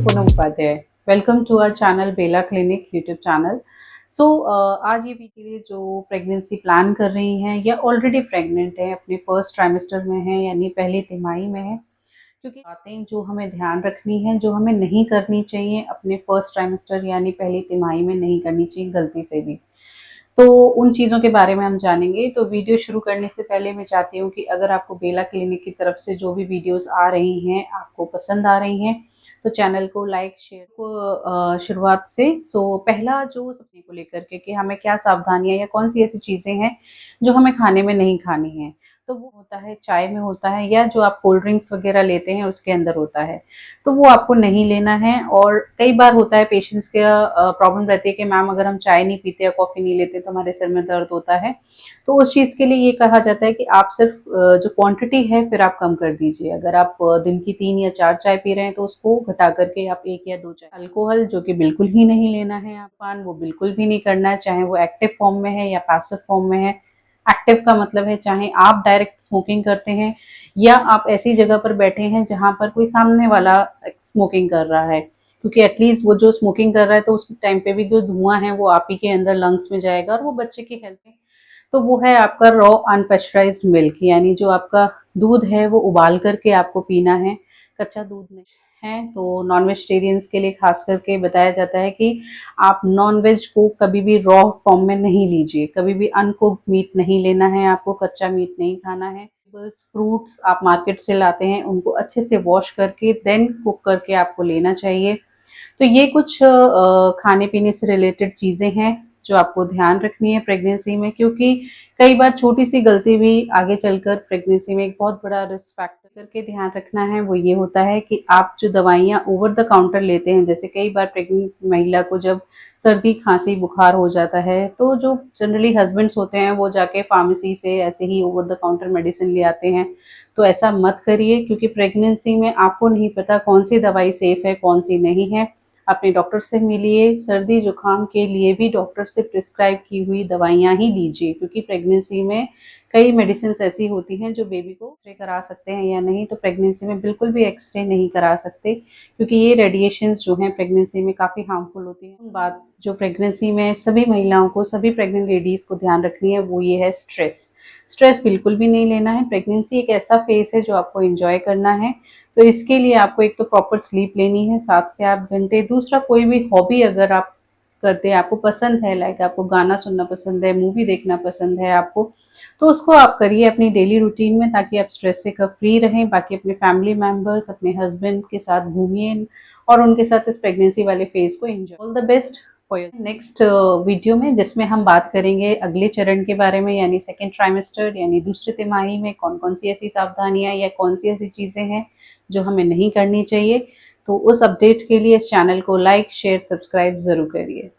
Poonam Upadhyay. Welcome to our channel Bela clinic YouTube channel. आज ये video जो प्रेगनेंसी प्लान कर रही हैं या ऑलरेडी प्रेग्नेंट है, अपने फर्स्ट ट्राइमेस्टर में है यानी पहली तिमाही में है, क्योंकि बातें जो हमें ध्यान रखनी है, जो हमें नहीं करनी चाहिए अपने फर्स्ट ट्राइमेस्टर यानी पहली तिमाही में नहीं करनी चाहिए गलती से भी। तो उन चीज़ों के बारे में हम जानेंगे। तो वीडियो शुरू करने से पहले मैं चाहती हूँ कि अगर आपको बेला क्लिनिक की तरफ से जो भी वीडियोस आ रही हैं आपको पसंद आ रही हैं, तो चैनल को लाइक शेयर को शुरुआत से पहला जो सब्जी को लेकर के कि हमें क्या सावधानियां या कौन सी ऐसी चीज़ें हैं जो हमें खाने में नहीं खानी है, तो वो होता है चाय में होता है या जो आप कोल्ड ड्रिंक्स वगैरह लेते हैं उसके अंदर होता है, तो वो आपको नहीं लेना है। और कई बार होता है पेशेंट्स का प्रॉब्लम रहती है कि मैम अगर हम चाय नहीं पीते या कॉफ़ी नहीं लेते तो हमारे सिर में दर्द होता है। तो उस चीज़ के लिए ये कहा जाता है कि आप सिर्फ जो क्वांटिटी है फिर आप कम कर दीजिए। अगर आप दिन की 3 या 4 चाय पी रहे हैं तो उसको घटा करके आप 1 या 2 चाय। अल्कोहल जो कि बिल्कुल ही नहीं लेना है, आप पान वो बिल्कुल भी नहीं करना है, चाहे वो एक्टिव फॉर्म में है या पैसिव फॉर्म में है। एक्टिव का मतलब है चाहे आप डायरेक्ट स्मोकिंग करते हैं या आप ऐसी जगह पर बैठे हैं जहां पर कोई सामने वाला स्मोकिंग कर रहा है, क्योंकि एटलीस्ट वो जो स्मोकिंग कर रहा है तो उस टाइम पे भी जो धुआं है वो आप ही के अंदर लंग्स में जाएगा और वो बच्चे की हेल्थ में। तो वो है आपका रॉ अनपेस्चराइज्ड मिल्क, यानी जो आपका दूध है वो उबाल करके आपको पीना है, कच्चा दूध नहीं है। तो नॉन वेजिटेरियंस के लिए खास करके बताया जाता है कि आप नॉन वेज को कभी भी रॉ फॉर्म में नहीं लीजिए, कभी भी अनकुक्ड मीट नहीं लेना है, आपको कच्चा मीट नहीं खाना है। फ्रूट्स आप मार्केट से लाते हैं उनको अच्छे से वॉश करके देन कुक करके आपको लेना चाहिए। तो ये कुछ खाने पीने से रिलेटेड चीज़ें हैं जो आपको ध्यान रखनी है प्रेगनेंसी में, क्योंकि कई बार छोटी सी गलती भी आगे चलकर प्रेगनेंसी में एक बहुत बड़ा रिस्क फैक्टर। करके ध्यान रखना है वो ये होता है कि आप जो दवाइयाँ ओवर द काउंटर लेते हैं, जैसे कई बार प्रेग्नेंट महिला को जब सर्दी खांसी बुखार हो जाता है तो जो जनरली हस्बैंड्स होते हैं वो जाके फार्मेसी से ऐसे ही ओवर द काउंटर मेडिसिन ले आते हैं। तो ऐसा मत करिए, क्योंकि प्रेगनेंसी में आपको नहीं पता कौन सी दवाई सेफ है कौन सी नहीं है। अपने डॉक्टर से मिलिए, सर्दी जुकाम के लिए भी डॉक्टर से प्रिस्क्राइब की हुई दवाइयाँ ही लीजिए, क्योंकि प्रेगनेंसी में कई मेडिसिन ऐसी होती हैं जो बेबी को एक्सरे करा सकते हैं या नहीं। तो प्रेगनेंसी में बिल्कुल भी एक्सरे नहीं करा सकते, क्योंकि ये रेडिएशंस जो हैं प्रेगनेंसी में काफ़ी हार्मफुल होती हैं। बात जो प्रेगनेंसी में सभी महिलाओं को, सभी प्रेग्नेंट लेडीज़ को ध्यान रखनी है वो ये है स्ट्रेस। स्ट्रेस बिल्कुल भी नहीं लेना है। प्रेगनेंसी एक ऐसा फेज है जो आपको एंजॉय करना है, तो इसके लिए आपको एक तो प्रॉपर स्लीप लेनी है 7 से 8 घंटे। दूसरा, कोई भी हॉबी अगर आप करते हैं, आपको पसंद है, लाइक आपको गाना सुनना पसंद है, मूवी देखना पसंद है आपको, तो उसको आप करिए अपनी डेली रूटीन में, ताकि आप स्ट्रेस से फ्री रहें। बाकी अपने फैमिली मेंबर्स, अपने हस्बैंड के साथ घूमिए और उनके साथ इस प्रेगनेंसी वाले फेज को enjoy. All the best for your next video में, जिसमें हम बात करेंगे अगले चरण के बारे में, यानी सेकेंड ट्राइमेस्टर यानी दूसरी तिमाही में कौन कौन सी ऐसी सावधानियां या कौन सी ऐसी चीज़ें हैं जो हमें नहीं करनी चाहिए। तो उस अपडेट के लिए इस चैनल को लाइक शेयर सब्सक्राइब ज़रूर करिए।